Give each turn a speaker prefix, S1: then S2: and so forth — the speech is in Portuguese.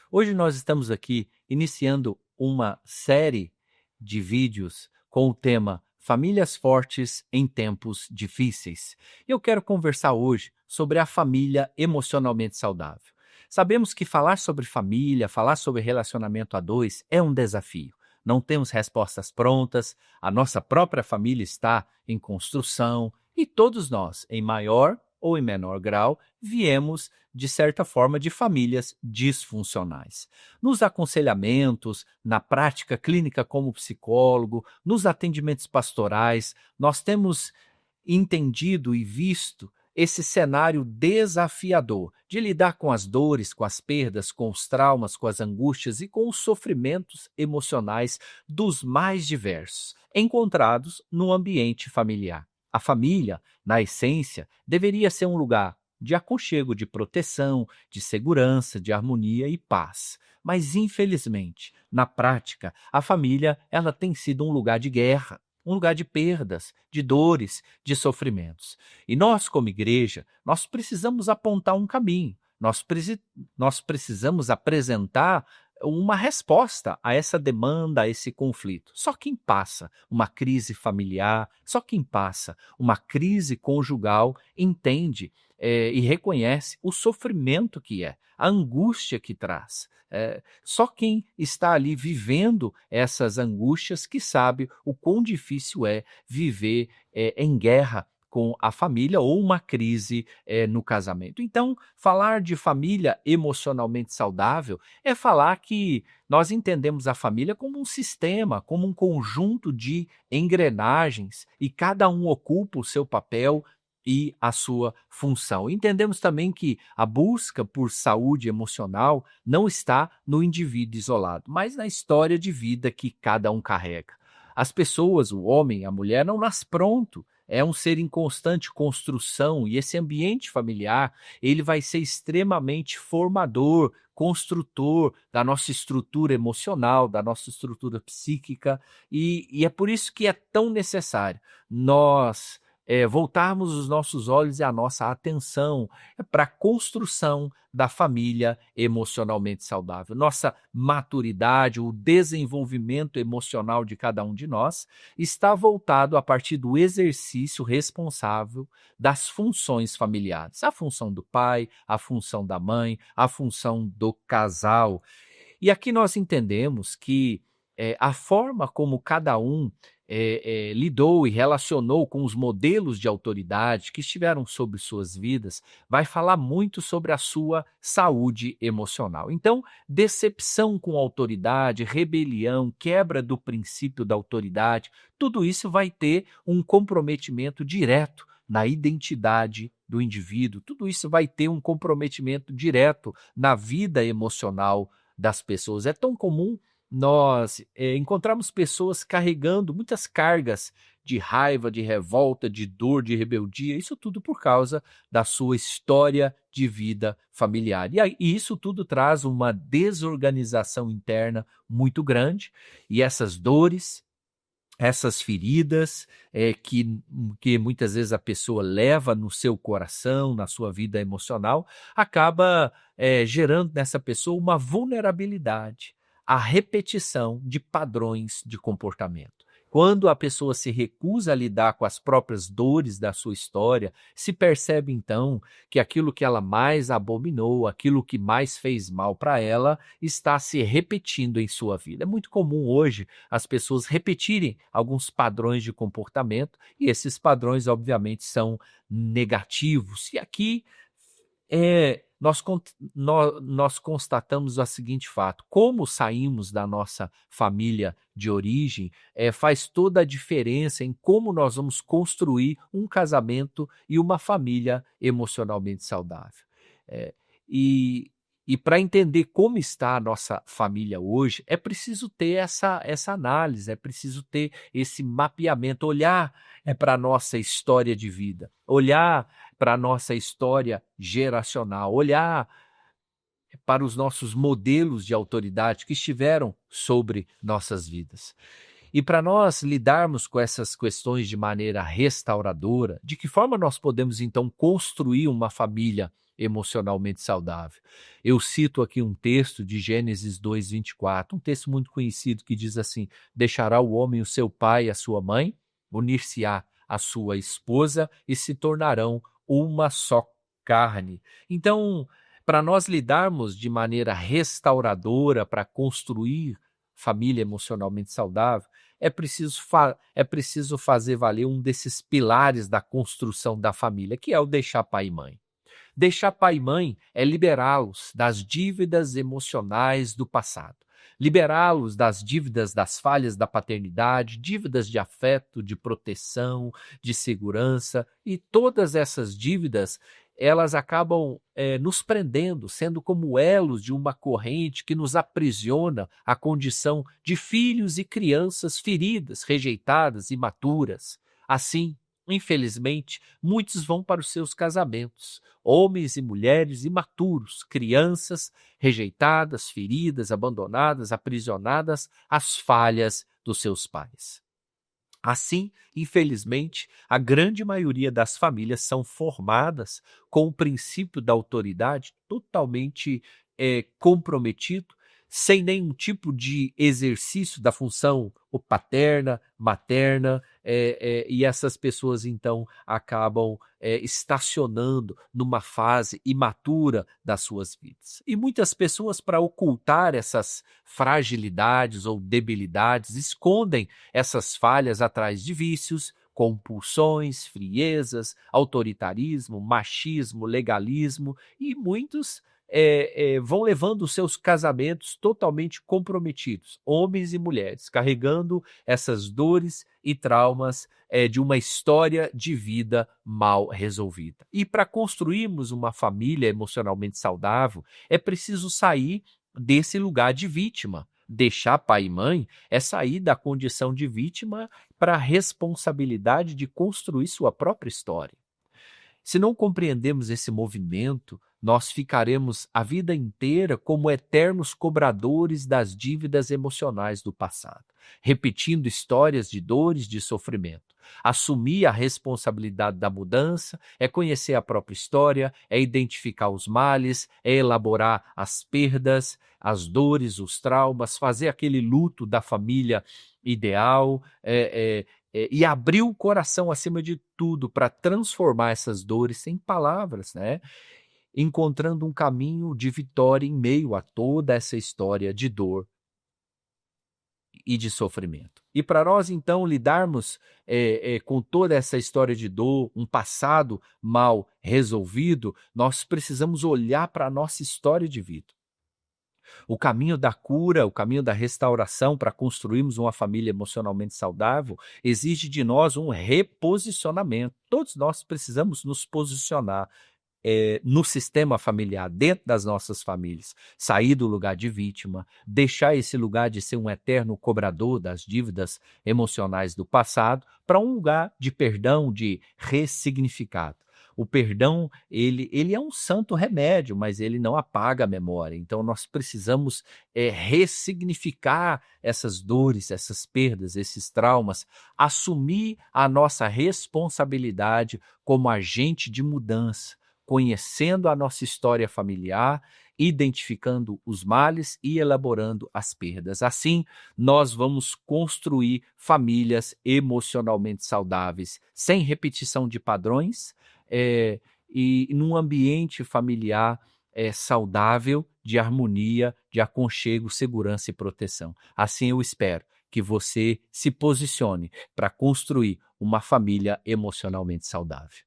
S1: Hoje nós estamos aqui iniciando uma série de vídeos com o tema Famílias Fortes em Tempos Difíceis. Eu quero conversar hoje sobre a família emocionalmente saudável. Sabemos que falar sobre família, falar sobre relacionamento a dois é um desafio. Não temos respostas prontas, a nossa própria família está em construção e todos nós, em maior ou em menor grau, viemos, de certa forma, de famílias disfuncionais. Nos aconselhamentos, na prática clínica como psicólogo, nos atendimentos pastorais, nós temos entendido e visto esse cenário desafiador de lidar com as dores, com as perdas, com os traumas, com as angústias e com os sofrimentos emocionais dos mais diversos, encontrados no ambiente familiar. A família, na essência, deveria ser um lugar de aconchego, de proteção, de segurança, de harmonia e paz. Mas, infelizmente, na prática, a família ela tem sido um lugar de guerra, um lugar de perdas, de dores, de sofrimentos. E nós, como igreja, nós precisamos apontar um caminho, nós precisamos apresentar uma resposta a essa demanda, a esse conflito. Só quem passa uma crise familiar, só quem passa uma crise conjugal entende e reconhece o sofrimento que é, a angústia que traz. Só quem está ali vivendo essas angústias que sabe o quão difícil é viver em guerra com a família ou uma crise no casamento. Então, falar de família emocionalmente saudável é falar que nós entendemos a família como um sistema, como um conjunto de engrenagens e cada um ocupa o seu papel e a sua função. Entendemos também que a busca por saúde emocional não está no indivíduo isolado, mas na história de vida que cada um carrega. As pessoas, o homem, a mulher, não nasce pronto. É um ser em constante construção e esse ambiente familiar, ele vai ser extremamente formador, construtor da nossa estrutura emocional, da nossa estrutura psíquica e é por isso que é tão necessário nós voltarmos os nossos olhos e a nossa atenção para a construção da família emocionalmente saudável. Nossa maturidade, o desenvolvimento emocional de cada um de nós está voltado a partir do exercício responsável das funções familiares. A função do pai, a função da mãe, a função do casal. E aqui nós entendemos que a forma como cada um lidou e relacionou com os modelos de autoridade que estiveram sobre suas vidas, vai falar muito sobre a sua saúde emocional. Então, decepção com a autoridade, rebelião, quebra do princípio da autoridade, tudo isso vai ter um comprometimento direto na identidade do indivíduo, tudo isso vai ter um comprometimento direto na vida emocional das pessoas. É tão comum nós encontrarmos pessoas carregando muitas cargas de raiva, de revolta, de dor, de rebeldia, isso tudo por causa da sua história de vida familiar. E isso tudo traz uma desorganização interna muito grande, e essas dores, essas feridas que muitas vezes a pessoa leva no seu coração, na sua vida emocional, acaba gerando nessa pessoa uma vulnerabilidade à repetição de padrões de comportamento. Quando a pessoa se recusa a lidar com as próprias dores da sua história, se percebe então que aquilo que ela mais abominou, aquilo que mais fez mal para ela, está se repetindo em sua vida. É muito comum hoje as pessoas repetirem alguns padrões de comportamento e esses padrões, obviamente, são negativos. E aqui nós constatamos o seguinte fato: como saímos da nossa família de origem faz toda a diferença em como nós vamos construir um casamento e uma família emocionalmente saudável. Eh, e e para entender como está a nossa família hoje, é preciso ter essa análise, é preciso ter esse mapeamento, olhar para a nossa história de vida, olhar para a nossa história geracional, olhar para os nossos modelos de autoridade que estiveram sobre nossas vidas. E para nós lidarmos com essas questões de maneira restauradora, de que forma nós podemos então construir uma família emocionalmente saudável. Eu cito aqui um texto de Gênesis 2:24, um texto muito conhecido que diz assim: deixará o homem o seu pai e a sua mãe, unir-se-á a sua esposa e se tornarão uma só carne. Então, para nós lidarmos de maneira restauradora, para construir família emocionalmente saudável, é preciso fazer valer um desses pilares da construção da família, que é o deixar pai e mãe. Deixar pai e mãe é liberá-los das dívidas emocionais do passado. Liberá-los das dívidas das falhas da paternidade, dívidas de afeto, de proteção, de segurança, e todas essas dívidas elas acabam nos prendendo, sendo como elos de uma corrente que nos aprisiona à condição de filhos e crianças feridas, rejeitadas, imaturas. Assim, infelizmente, muitos vão para os seus casamentos, homens e mulheres imaturos, crianças rejeitadas, feridas, abandonadas, aprisionadas às falhas dos seus pais. Assim, infelizmente, a grande maioria das famílias são formadas com o princípio da autoridade totalmente comprometido, sem nenhum tipo de exercício da função paterna, materna, e essas pessoas então acabam estacionando numa fase imatura das suas vidas. E muitas pessoas, para ocultar essas fragilidades ou debilidades, escondem essas falhas atrás de vícios, compulsões, friezas, autoritarismo, machismo, legalismo, e muitos vão levando os seus casamentos totalmente comprometidos, homens e mulheres, carregando essas dores e traumas de uma história de vida mal resolvida. E para construirmos uma família emocionalmente saudável, é preciso sair desse lugar de vítima. Deixar pai e mãe é sair da condição de vítima para a responsabilidade de construir sua própria história. Se não compreendemos esse movimento, nós ficaremos a vida inteira como eternos cobradores das dívidas emocionais do passado, repetindo histórias de dores, de sofrimento. Assumir a responsabilidade da mudança é conhecer a própria história, é identificar os males, é elaborar as perdas, as dores, os traumas, fazer aquele luto da família ideal, e abrir o coração acima de tudo para transformar essas dores em palavras, né? Encontrando um caminho de vitória em meio a toda essa história de dor e de sofrimento. E para nós, então, lidarmos com toda essa história de dor, um passado mal resolvido, nós precisamos olhar para a nossa história de vida. O caminho da cura, o caminho da restauração para construirmos uma família emocionalmente saudável exige de nós um reposicionamento. Todos nós precisamos nos posicionar no sistema familiar, dentro das nossas famílias, sair do lugar de vítima, deixar esse lugar de ser um eterno cobrador das dívidas emocionais do passado para um lugar de perdão, de ressignificado. O perdão, ele é um santo remédio, mas ele não apaga a memória. Então, nós precisamos ressignificar essas dores, essas perdas, esses traumas, assumir a nossa responsabilidade como agente de mudança, conhecendo a nossa história familiar, identificando os males e elaborando as perdas. Assim, nós vamos construir famílias emocionalmente saudáveis, sem repetição de padrões, e num ambiente familiar saudável, de harmonia, de aconchego, segurança e proteção. Assim eu espero que você se posicione para construir uma família emocionalmente saudável.